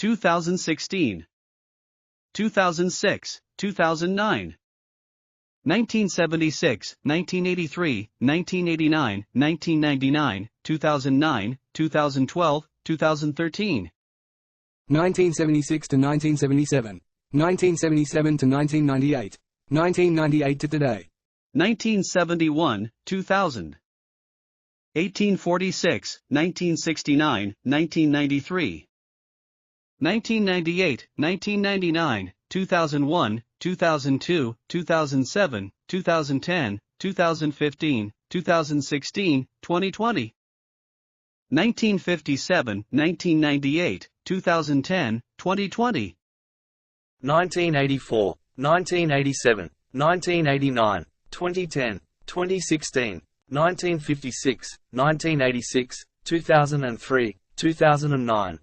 2016, 2006, 2009, 1976, 1983, 1989, 1999, 2009, 2012, 2013. 1976 to 1977, 1977 to 1998, 1998 to today. 1971, 2000. 1846, 1969, 1993. 1998, 1999, 2001, 2002, 2007, 2010, 2015, 2016, 2020. 1957, 1998, 2010, 2020. 1984, 1987, 1989, 2010, 2016, 1956, 1986, 2003, 2009.